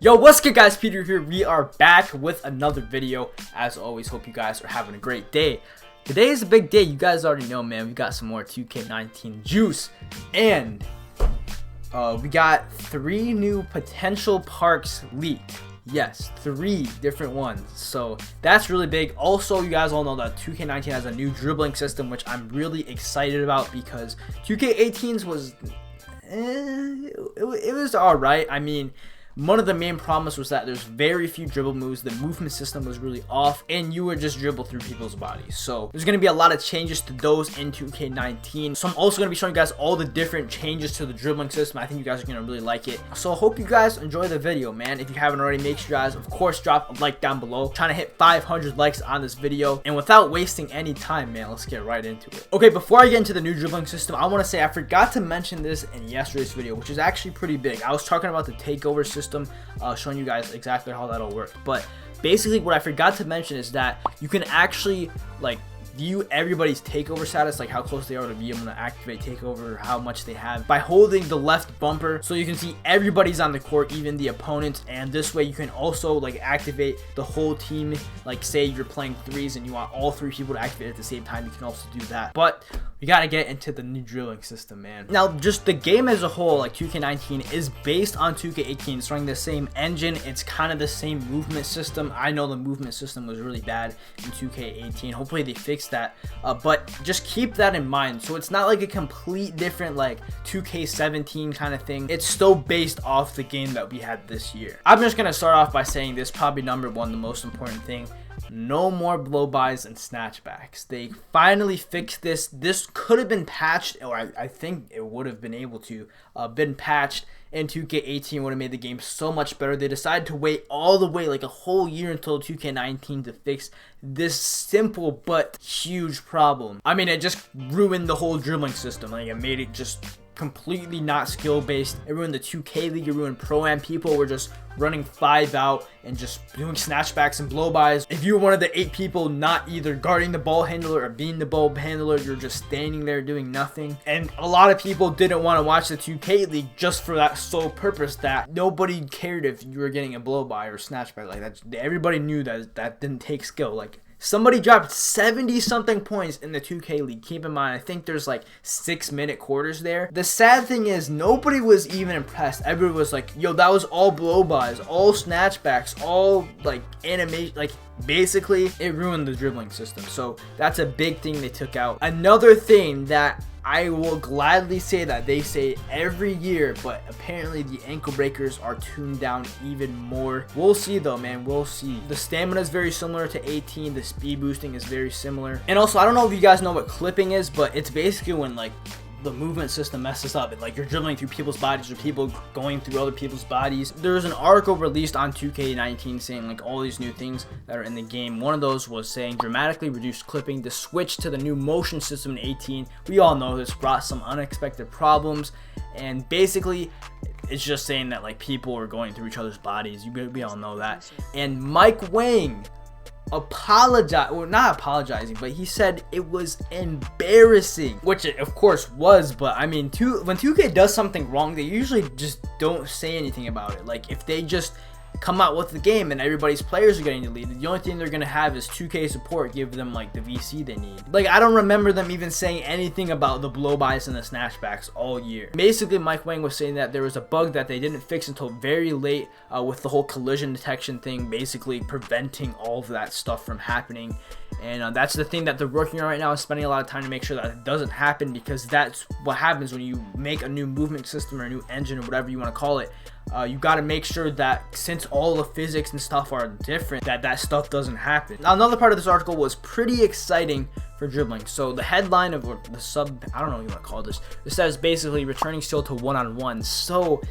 Yo, what's good guys, Peter here. We are back with another video. As always, hope you guys are having a great day. Today is a big day. You guys already know, man. We got some more 2K19 juice. And we got 3 new potential parks leaked. Yes, 3 different ones. So that's really big. Also, you guys all know that 2K19 has a new dribbling system, which I'm really excited about because 2K18's was it was alright. I mean, one of the main problems was that there's very few dribble moves. The movement system was really off, and you would just dribble through people's bodies. So there's going to be a lot of changes to those in 2K19. So I'm also going to be showing you guys all the different changes to the dribbling system. I think you guys are going to really like it. So I hope you guys enjoy the video, man. If you haven't already, make sure you guys, of course, drop a like down below. I'm trying to hit 500 likes on this video. And without wasting any time, man, let's get right into it. Okay, before I get into the new dribbling system, I want to say I forgot to mention this in yesterday's video, which is actually pretty big. I was talking about the takeover system, showing you guys exactly how that'll work. But basically what I forgot to mention is that you can actually like view everybody's takeover status, like how close they are to be able to activate takeover, how much they have, by holding the left bumper. So you can see everybody's on the court, even the opponents, and this way you can also like activate the whole team. Like say you're playing threes and you want all 3 people to activate at the same time, you can also do that. But we gotta get into the new drilling system, man. Now, just the game as a whole, like 2K19 is based on 2K18. It's running the same engine. It's kind of the same movement system. I know the movement system was really bad in 2K18. Hopefully they fix that, but just keep that in mind. So it's not like a complete different like 2K17 kind of thing. It's still based off the game that we had this year. I'm just gonna start off by saying this, probably number 1, the most important thing: no more blow-bys and snatchbacks. They finally fixed this. This could have been patched, or I think it would have been able to been patched in 2K18. Would have made the game so much better. They decided to wait all the way like a whole year until 2K19 to fix this simple but huge problem. I mean, it just ruined the whole dribbling system. Like, it made it just completely not skill based. It ruined the 2K league. It ruined pro-am. People were just running 5 out and just doing snatchbacks and blow-bys. If you were one of the 8 people not either guarding the ball handler or being the ball handler, you're just standing there doing nothing. And a lot of people didn't want to watch the 2K league just for that sole purpose, that nobody cared if you were getting a blow-by or snatchback like that. Everybody knew that that didn't take skill. Like, somebody dropped 70 something points in the 2K league. Keep in mind, I think there's like 6-minute quarters there. The sad thing is nobody was even impressed. Everybody was like, yo, that was all blow-bys, all snatchbacks, all like animation. Like, basically it ruined the dribbling system. So that's a big thing they took out. Another thing that I will gladly say that they say every year, but apparently the ankle breakers are tuned down even more. We'll see though, man. We'll see. The stamina is very similar to 18. The speed boosting is very similar. And also, I don't know if you guys know what clipping is, but it's basically when like the movement system messes up and like you're dribbling through people's bodies or people going through other people's bodies. There's an article released on 2K19 saying like all these new things that are in the game. One of those was saying dramatically reduced clipping. The switch to the new motion system in 18, we all know this brought some unexpected problems, and basically it's just saying that like people are going through each other's bodies. We all know that. And Mike Wang not apologizing, but he said it was embarrassing, which it of course was. But I mean, when 2K does something wrong, they usually just don't say anything about it. Like, if they just come out with the game and everybody's players are getting deleted, the only thing they're gonna have is 2K support give them like the VC they need. Like, I don't remember them even saying anything about the blow-bys and the snatchbacks all year. Basically, Mike Wang was saying that there was a bug that they didn't fix until very late with the whole collision detection thing, basically preventing all of that stuff from happening. And that's the thing that they're working on right now, is spending a lot of time to make sure that it doesn't happen, because that's what happens when you make a new movement system or a new engine or whatever you want to call it. You got to make sure that since all the physics and stuff are different, that stuff doesn't happen. Now, another part of this article was pretty exciting for dribbling. So the headline of the sub, I don't know what you want to call this, it says basically returning still to one-on-one. So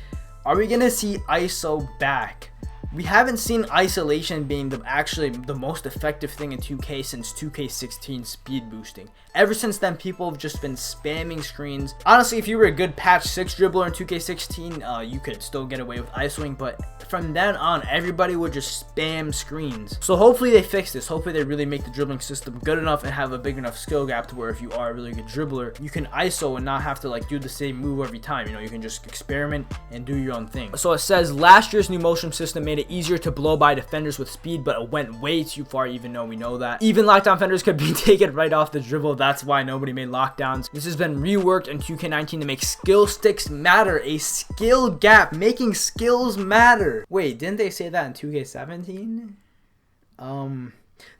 are we going to see ISO back We haven't seen isolation being actually the most effective thing in 2K since 2K16 speed boosting. Ever since then, people have just been spamming screens. Honestly, if you were a good patch 6 dribbler in 2K16, you could still get away with isoing, but from then on, everybody would just spam screens. So hopefully they fix this. Hopefully they really make the dribbling system good enough and have a big enough skill gap to where if you are a really good dribbler, you can iso and not have to like do the same move every time. You know, you can just experiment and do your own thing. So it says last year's new motion system made it easier to blow by defenders with speed, but it went way too far, even though we know that. Even lockdown defenders could be taken right off the dribble. That's why nobody made lockdowns. This has been reworked in 2K19 to make skill sticks matter. A skill gap, making skills matter. Wait, didn't they say that in 2K17?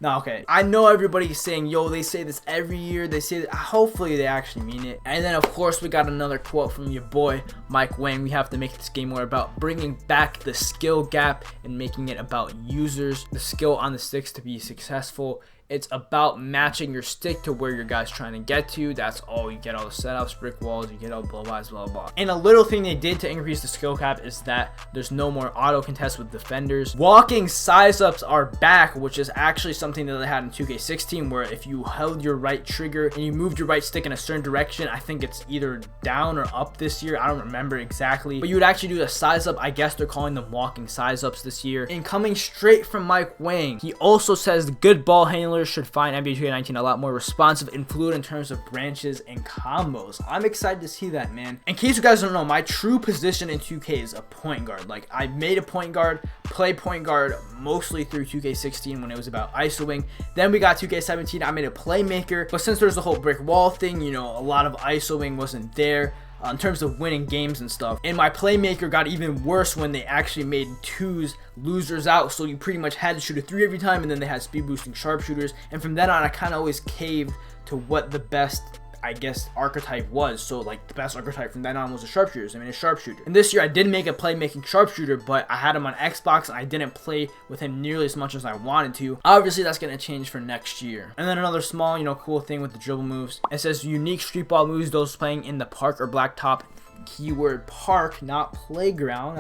No, okay. I know everybody's saying, yo, they say this every year. They say that. Hopefully they actually mean it. And then, of course, we got another quote from your boy, Mike Wang. We have to make this game more about bringing back the skill gap and making it about users, the skill on the sticks to be successful. It's about matching your stick to where your guy's trying to get to. That's all. You get all the setups, brick walls, you get all blah, blah, blah, blah. And a little thing they did to increase the skill cap is that there's no more auto contest with defenders. Walking size ups are back, which is actually something that they had in 2K16, where if you held your right trigger and you moved your right stick in a certain direction, I think it's either down or up this year. I don't remember exactly, but you would actually do a size up. I guess they're calling them walking size ups this year. And coming straight from Mike Wang, he also says the good ball handlers should find NBA 2K19 a lot more responsive and fluid in terms of branches and combos. I'm excited to see that, man. In case you guys don't know, my true position in 2K is a point guard. Like, I made a point guard, play point guard mostly through 2K16 when it was about isoing. Then we got 2K17, I made a playmaker, but since there's the whole brick wall thing, you know, a lot of isoing wasn't there in terms of winning games and stuff. And my playmaker got even worse when they actually made twos losers out, so you pretty much had to shoot a 3 every time, and then they had speed boosting sharpshooters. And from then on, I kind of always caved to what the best, I guess, archetype was. So like the best archetype from then on was a sharpshooter. I mean, a sharpshooter. And this year I did make a playmaking sharpshooter, but I had him on Xbox and I didn't play with him nearly as much as I wanted to. Obviously that's going to change for next year. And then another small, you know, cool thing with the dribble moves. It says unique street ball moves, those playing in the park or blacktop. Keyword park, not playground.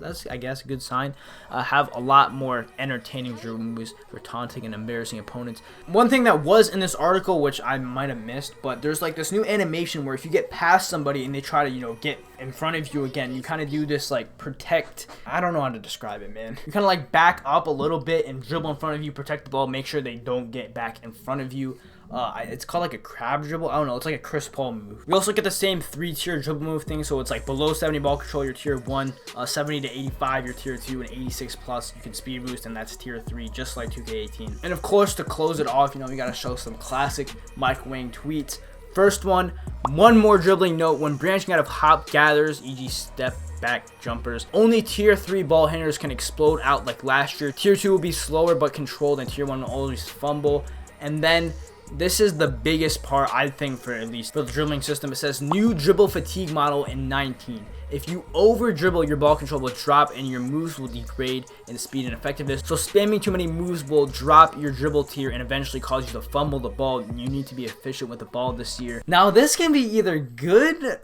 That's I guess a good sign. Have a lot more entertaining dribble moves for taunting and embarrassing opponents. One thing that was in this article, which I might have missed, but there's like this new animation where if you get past somebody and they try to, you know, get in front of you again, you kind of do this like protect. I don't know how to describe it, man. You kind of like back up a little bit and dribble in front of you, protect the ball, make sure they don't get back in front of you. It's called like a crab dribble. I don't know. It's like a Chris Paul move. We also get the same 3-tier dribble move thing. So it's like below 70 ball control, your tier 1, 70 to 85, your tier 2, and 86 plus, you can speed boost, and that's tier 3, just like 2K18. And of course, to close it off, you know, we got to show some classic Mike Wang tweets. First one more dribbling note. When branching out of hop gathers, e.g. step back jumpers, only tier 3 ball handlers can explode out like last year. Tier 2 will be slower but controlled, and tier 1 will always fumble. And then this is the biggest part, I think, for at least for the dribbling system. It says new dribble fatigue model in 19. If you over dribble, your ball control will drop and your moves will degrade in speed and effectiveness. So spamming too many moves will drop your dribble tier and eventually cause you to fumble the ball. You need to be efficient with the ball this year. Now this can be either good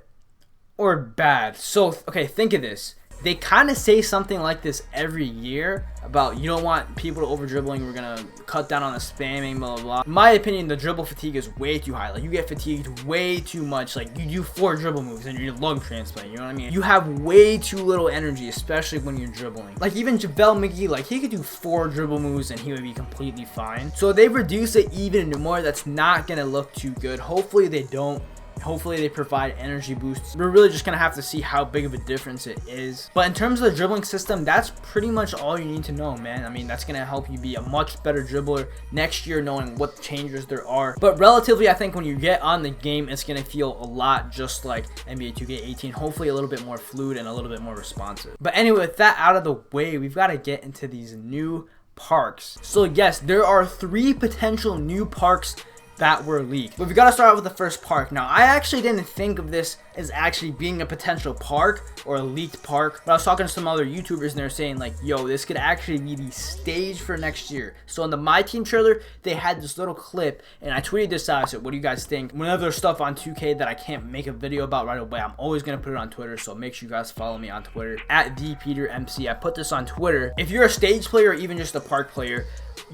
or bad. So okay, think of this. They kind of say something like this every year about you don't want people to over dribbling, we're gonna cut down on the spamming, blah blah blah. In my opinion, the dribble fatigue is way too high. Like, you get fatigued way too much. Like, you do 4 dribble moves and you're lung transplant, you know what I mean? You have way too little energy, especially when you're dribbling. Like, even JaVale McGee, like, he could do 4 dribble moves and he would be completely fine. So they reduce it even more. That's not gonna look too good. Hopefully they don't. Hopefully they provide energy boosts. We're really just gonna have to see how big of a difference it is. But in terms of the dribbling system, that's pretty much all you need to know, man. I mean, that's gonna help you be a much better dribbler next year, knowing what changes there are. But relatively, I think when you get on the game, it's gonna feel a lot just like NBA 2K18. Hopefully a little bit more fluid and a little bit more responsive. But anyway, with that out of the way, we've got to get into these new parks. So yes, there are 3 potential new parks that were leaked. But we gotta start out with the first park. Now, I actually didn't think of this is actually being a potential park or a leaked park. But I was talking to some other YouTubers and they're saying like, yo, this could actually be the stage for next year. So in the My Team trailer, they had this little clip, and I tweeted this out. I said, what do you guys think? Whenever there's stuff on 2K that I can't make a video about right away, I'm always gonna put it on Twitter. So make sure you guys follow me on Twitter at ThePeterMc. I put this on Twitter. If you're a stage player or even just a park player,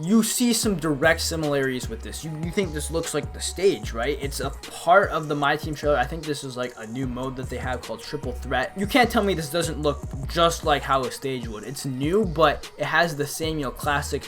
you see some direct similarities with this. You think this looks like the stage, right? It's a part of the My Team trailer. I think this is like a new mode that they have called Triple Threat. You can't tell me this doesn't look just like how a stage would. It's new, but it has the same, classic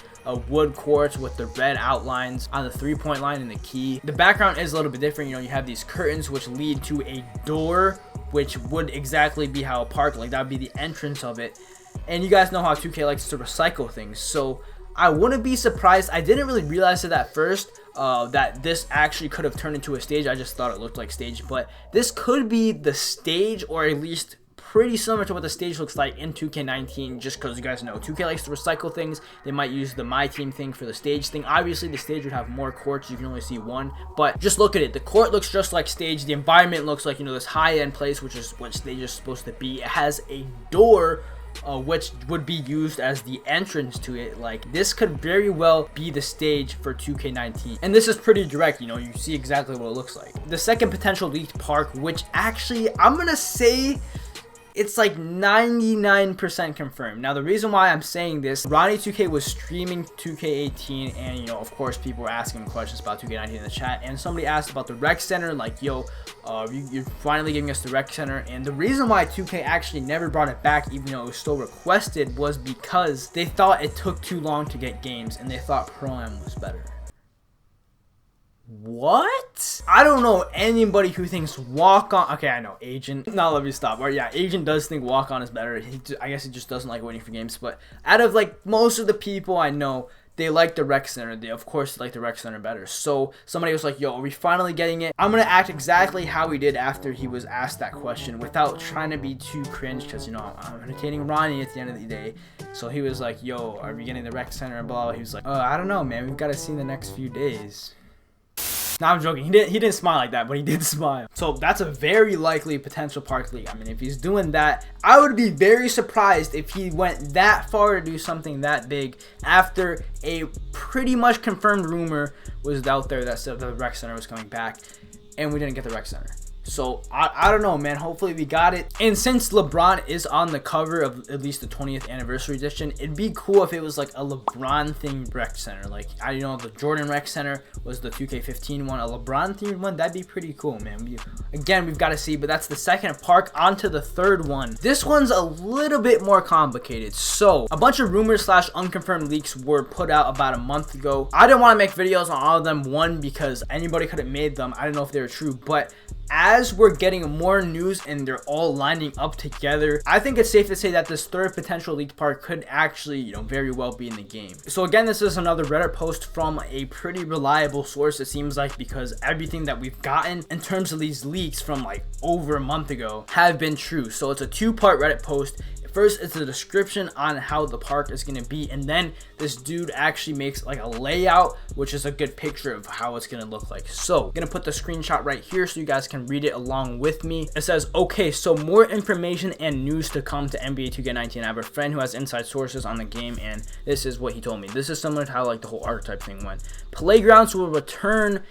wood courts with the red outlines on the 3-point line and the key. The background is a little bit different. You have these curtains which lead to a door, which would exactly be how a park, like that would be the entrance of it. And you guys know how 2K likes to recycle things, so I wouldn't be surprised. I didn't really realize it at first that this actually could have turned into a stage. I just thought it looked like stage, but this could be the stage, or at least pretty similar to what the stage looks like in 2K19, just because you guys know 2K likes to recycle things. They might use the My Team thing for the stage thing. Obviously the stage would have more courts, you can only see one, but just look at it. The court looks just like stage. The environment looks like, this high-end place, which is what stage is supposed to be. It has a door which would be used as the entrance to it. Like, this could very well be the stage for 2K19, and this is pretty direct. You see exactly what it looks like. The second potential leaked park, which actually I'm gonna say it's like 99% confirmed. Now, the reason why I'm saying this, Ronnie2K was streaming 2K18, and of course people were asking questions about 2K19 in the chat, and somebody asked about the rec center, like, yo, you're finally giving us the rec center. And the reason why 2K actually never brought it back, even though it was still requested, was because they thought it took too long to get games, and they thought Pro-Am was better. What? I don't know anybody who thinks walk-on. Okay, I know Agent. Now let me stop. Or yeah, Agent does think walk-on is better. I guess he just doesn't like waiting for games. But out of like most of the people I know, they like the rec center. They of course like the rec center better. So somebody was like, yo, are we finally getting it? I'm gonna act exactly how he did after he was asked that question, without trying to be too cringe, because I'm entertaining Ronnie at the end of the day. So he was like, yo, are we getting the rec center and blah, blah. He was like, I don't know, man, we've got to see in the next few days. No, I'm joking. He didn't smile like that, but he did smile. So that's a very likely potential park league. I mean, if he's doing that, I would be very surprised if he went that far to do something that big after a pretty much confirmed rumor was out there that said the rec center was coming back, and we didn't get the rec center. So I don't know, man. Hopefully we got it. And since LeBron is on the cover of at least the 20th anniversary edition, it'd be cool if it was like a LeBron themed rec center. Like, the Jordan rec center was the 2K15 one. A LeBron themed one, that'd be pretty cool, man. Again, we've got to see, but that's the second park. On to the third one. This one's a little bit more complicated. So a bunch of rumors / unconfirmed leaks were put out about a month ago. I didn't want to make videos on all of them, one, because anybody could have made them. I don't know if they were true, but as we're getting more news and they're all lining up together, I think it's safe to say that this third potential leaked park could actually, very well be in the game. So again, this is another Reddit post from a pretty reliable source, it seems like, because everything that we've gotten in terms of these leaks from like over a month ago have been true. So it's a 2-part Reddit post. First, it's a description on how the park is going to be, and then this dude actually makes like a layout, which is a good picture of how it's going to look like. So I'm going to put the screenshot right here so you guys can read it along with me. It says, okay, so more information and news to come to NBA 2K19. I have a friend who has inside sources on the game, and this is what he told me. This is similar to how like the whole archetype thing went. Playgrounds will return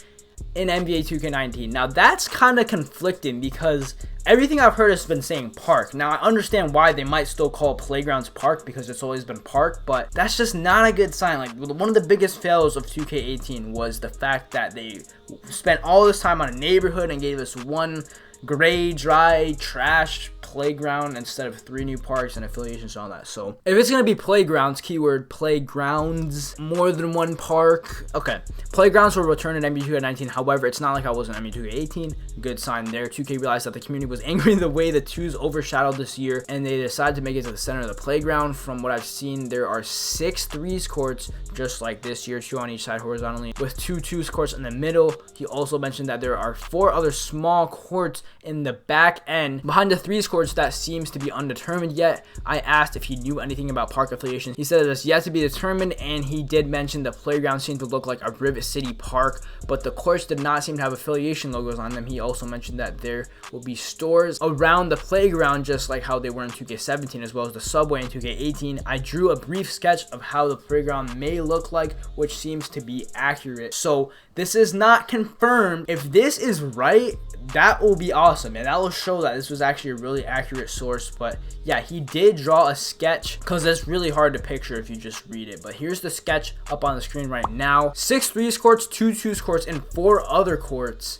in NBA 2K19. Now that's kind of conflicting, because everything I've heard has been saying park. Now I understand why they might still call playgrounds park, because it's always been park, but that's just not a good sign. Like, one of the biggest fails of 2K18 was the fact that they spent all this time on a neighborhood and gave us one gray, dry, trash playground instead of 3 new parks and affiliations and all that. So if it's gonna be playgrounds, keyword playgrounds, more than one park, okay, playgrounds will return in NBA 2K19. However, it's not like I was in NBA 2K18. Good sign there. 2K realized that the community was angry the way the twos overshadowed this year, and they decided to make it to the center of the playground. From what I've seen, there are 6 threes courts just like this year, 2 on each side horizontally, with 2 twos courts in the middle. He also mentioned that there are 4 other small courts in the back end behind the threes courts towards that seems to be undetermined yet. I asked if he knew anything about park affiliation. He said it's yet to be determined, and he did mention the playground seemed to look like a Rivet City park, but the courts did not seem to have affiliation logos on them. He also mentioned that there will be stores around the playground just like how they were in 2K17, as well as the subway in 2K18. I drew a brief sketch of how the playground may look like, which seems to be accurate. So this is not confirmed. If this is right, that will be awesome, and that will show that this was actually a really accurate source. But yeah, he did draw a sketch, because it's really hard to picture if you just read it. But here's the sketch up on the screen right now. 6 3s courts, 2 2s courts, and 4 other courts,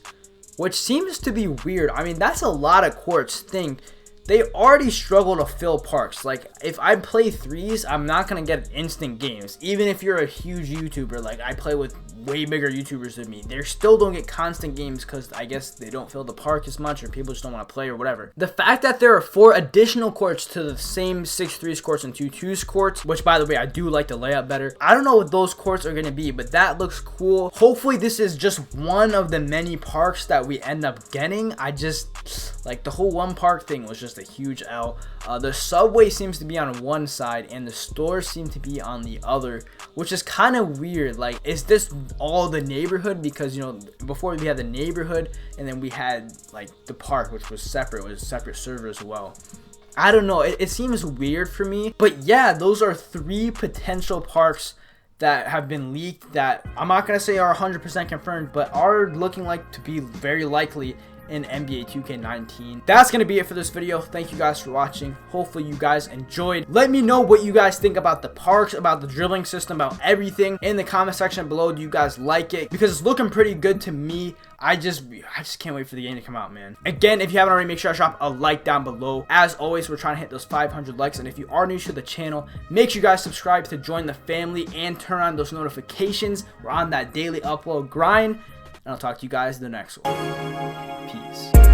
which seems to be weird. I mean, that's a lot of courts. Think they already struggle to fill parks. Like, if I play 3s, I'm not gonna get instant games. Even if you're a huge YouTuber, like I play with way bigger YouTubers than me, they still don't get constant games because I guess they don't fill the park as much, or people just don't want to play, or whatever. The fact that there are 4 additional courts to the same 6 3s courts and 2 2s courts, which by the way, I do like the layout better. I don't know what those courts are going to be, but that looks cool. Hopefully this is just one of the many parks that we end up getting. I just, like, the whole one park thing was just a huge L. The subway seems to be on one side and the stores seem to be on the other, which is kind of weird. Like, is this all the neighborhood? Because, you know, before we had the neighborhood and then we had like the park, which was separate, was a separate server as well. I don't know, it seems weird for me. But yeah, those are 3 potential parks that have been leaked that I'm not gonna say are 100% confirmed, but are looking like to be very likely in NBA 2K19. That's gonna be it for this video. Thank you guys for watching. Hopefully you guys enjoyed. Let me know what you guys think about the parks, about the dribbling system, about everything in the comment section below. Do you guys like it? Because it's looking pretty good to me. I just can't wait for the game to come out, man. Again, if you haven't already, make sure to drop a like down below. As always, we're trying to hit those 500 likes, and if you are new to the channel, make sure you guys subscribe to join the family and turn on those notifications. We're on that daily upload grind, and I'll talk to you guys in the next one. Peace.